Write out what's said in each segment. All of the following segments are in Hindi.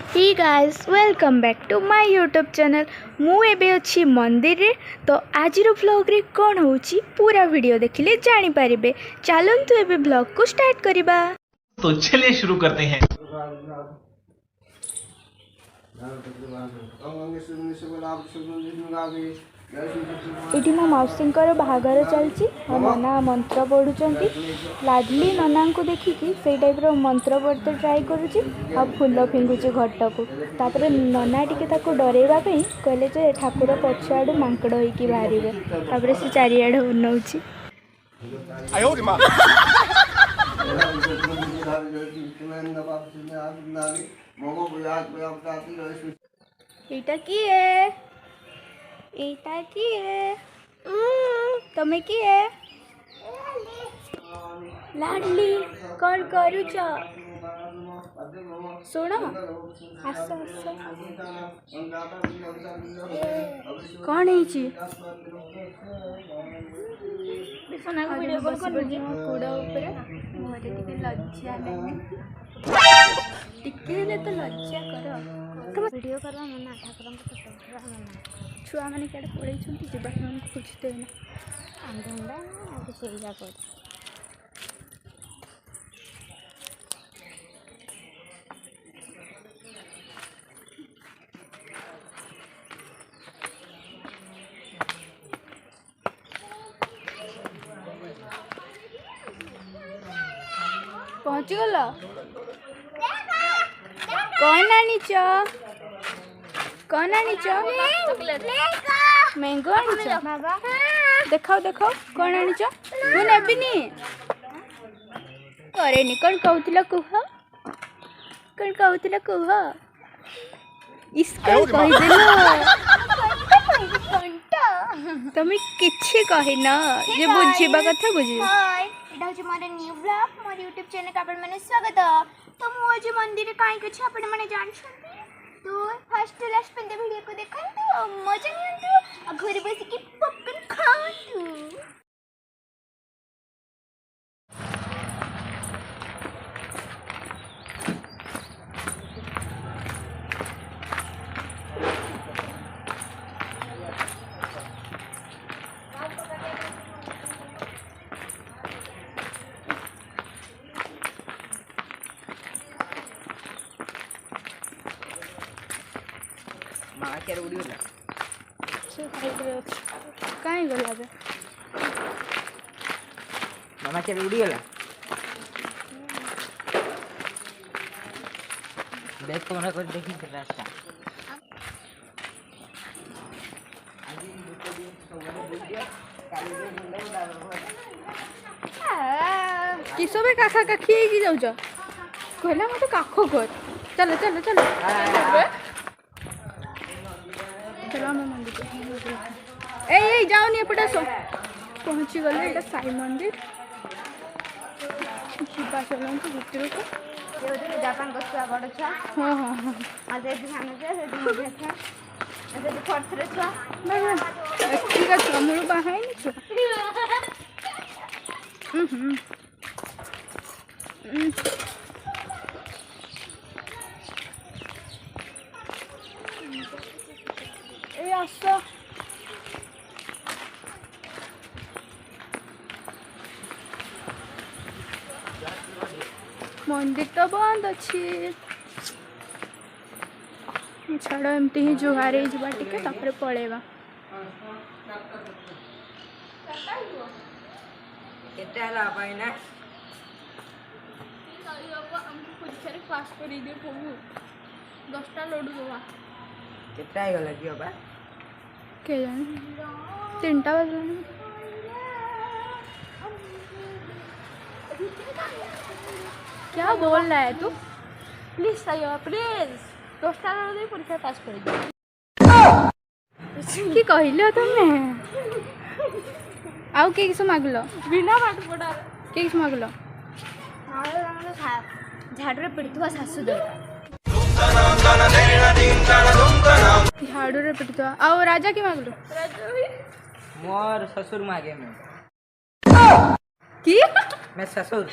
Hey guys welcome back to my YouTube channel. मु एबे अच्छी मंदिर रे। तो आज व्लॉग रे कौन होची पूरा वीडियो देखिले जानी पारिबे। चलंतु एबे व्लॉग को स्टार्ट करिबा। तो चलिए शुरू करते हैं। इटी मो मौसींकर बाहागर चलची और नना मंत्र पढ़ुचंती। लाडली नना को देखिकी से टाइप रो मंत्र पढ़ते ट्राई करूची आ फूल फिंगुची घट को। तापर नना टिके ताको डरेबा पई कहले जे ठाकुर पछाडू मांकड़ होइकी बाहरिबे। तापर से चारियाडे उनौची। एटा की है एटा की है तमे की है लाडली कौन करूच सुन आस कौन वीडियो कॉल कूड़ा लज्जा टिके तो लज्जा कर वीडियो करवा मना ठाकुर छुआ मैंने क्या पड़े जीवा खोजते ना आंधा कर पहुँच गल कौन आनीच मैंगो आनीच देखाओ देखाओ कौन आनीच मु नेबिनी करेनी कौन कहूला कुह कौन कहूला कुह इसको तमें किछि कहिन जे बुझिबा कथा बुझि मोर न्यू ब्लॉग मोर यूट्यूब चैनल का आपण माने स्वागत। तो मु आज मंदिर काई कछि आपण माने जान छथि। तो फर्स्ट टू लास्ट पेंदे वीडियो को देखंतु मजा नियंतु आ घरे बसी के पॉपकॉर्न खांतु। कहीं गला बे मामा के उड़ी गला देख तो मना कर देखी रास्ता किसबे काखा काखी की जाउछ कहला मते काखो कर चलो चलो चलो चलो हम मंदिर ए जाओनी एपटे आसो पहुँची गले एटा साई मंदिर शिवा चलती भितर को जापान को छुआ बड़ छुआ हाँ हाँ हाँ आज ध्यान से छुआ छुआ ठीक है छुआ मोर बाहाई नहीं छुआ ए आसो मंदिर तो बंद अच्छी छाड़ एमती ही जुहार हो टिके तापर पड़ेगा पास कर दे प्रभु 10टा लड्डू दवा केटा गला कि बाबा के जाने 3टा बजलानी क्या बोल रहा है तू प्लीज सायो प्लीज 10टा लड्डू दे परीक्षा पास कर दे की कहलो तमे आउ के किस मागलो बिना पाठ पढ़ा के किस मागलो झाड़ू रे पिटुआ सासू दे झाड़ू रे पिटुआ आउ राजा के मागलो मोर ससुर मागे में की मैं ससुर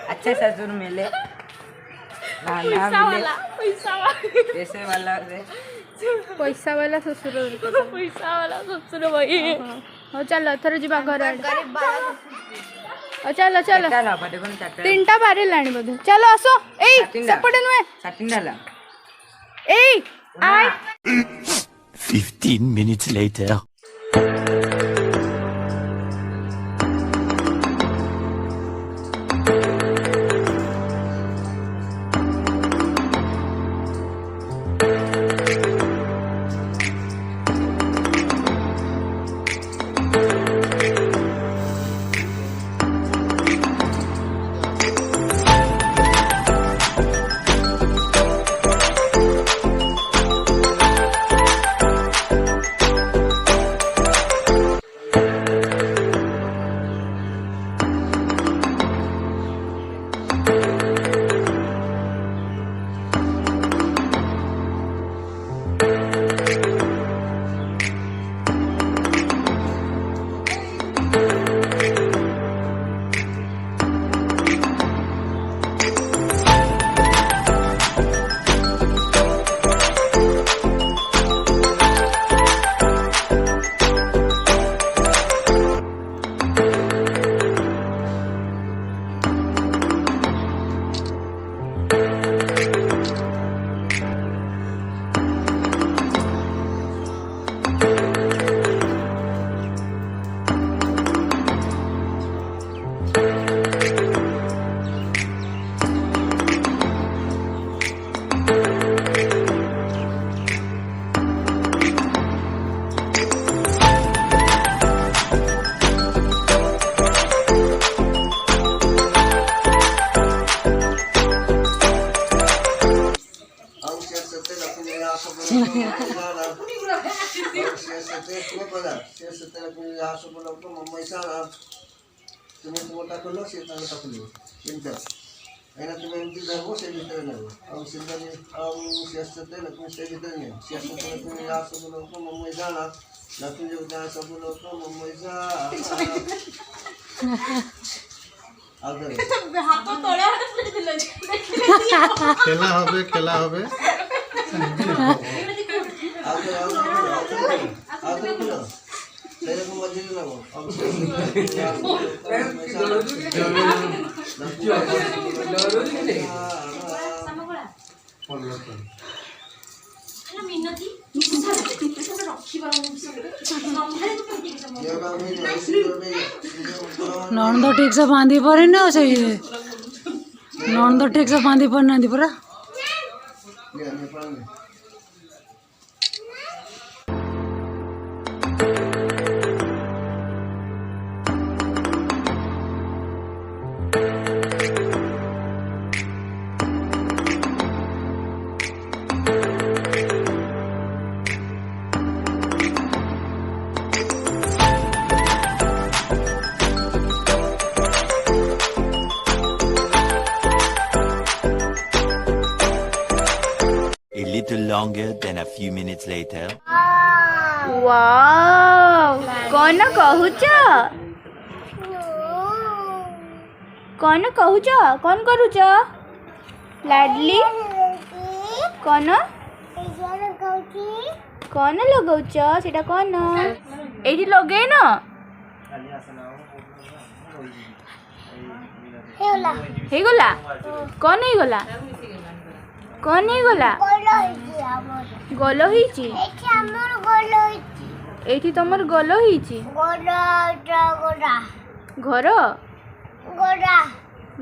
अच्छा ससुर मिले ना ना पैसा मिले वाला पैसा वाला पैसे वाला से पैसा वाला ଶ୍ୱଶୁର पैसा वाला ଶ୍ୱଶୁର ଭାଇ ହଉ ଚାଲ ଏଥର ଯିବା ଘର ଆଡ଼େ ହଉ ଚାଲ ଚାଲ चाल आपण पण चाटा 3ଟା ବାରିଲାଣି ବୋଧେ ଚାଲ ଆସ ଏଇ ସେପଟେ ନୁହେଁ साटिंडाला ଏଇ ଆଇ 15 minutes later. तुम्हें तुम टाकलो से टाकलो इंटर అయినా তুমি এমনি দেখো সেই ভিতরে নেব আর সিদ্ধানি আর শেষতে লক্ষ্মী সেই ভিতরে নেব শেষতে লক্ষ্মী আসো লোক মম্মই জানা লক্ষ্মী যে আসো লোক মম্মই যা আদরে হাত তଳେ দিল খেলা হবে আদরে আদরে সেরকম মজা নেব नणंद ठीक से बांधी पारे ना से नणंद ठीक से बांधी पार ना पूरा A little longer than a few minutes later. वाव कौन कहूच कौन कहूच कौन करूच लाडली कौन कौन लगौच सेटा कौन एठी लगे न हेगला कौन हेगला कौन हेगला गल होईची एठी तमर गल होईची घर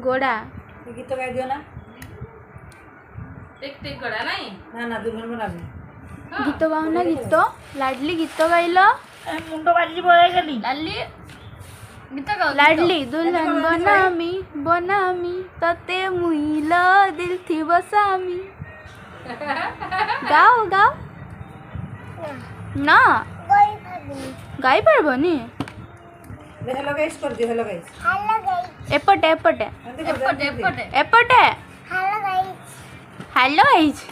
गोड़ा गीत गाई दियो ना टेक टेक गड़ा नहीं ना ना दुल्हन बना दे गीत गाओ ना गीत लाडली गीत गाइल मुंडो बाजी पड़े गली लाली गीत गाओ लाडली दुल्हन बनामी बनामी तते मुइल दिल थी बसामी गाओ गाओ ना गाई पारबनी हेलो गाइस कर दियो हेलो गाइस एपटे एपटे एपटे एपटे एपटे हेलो गाइस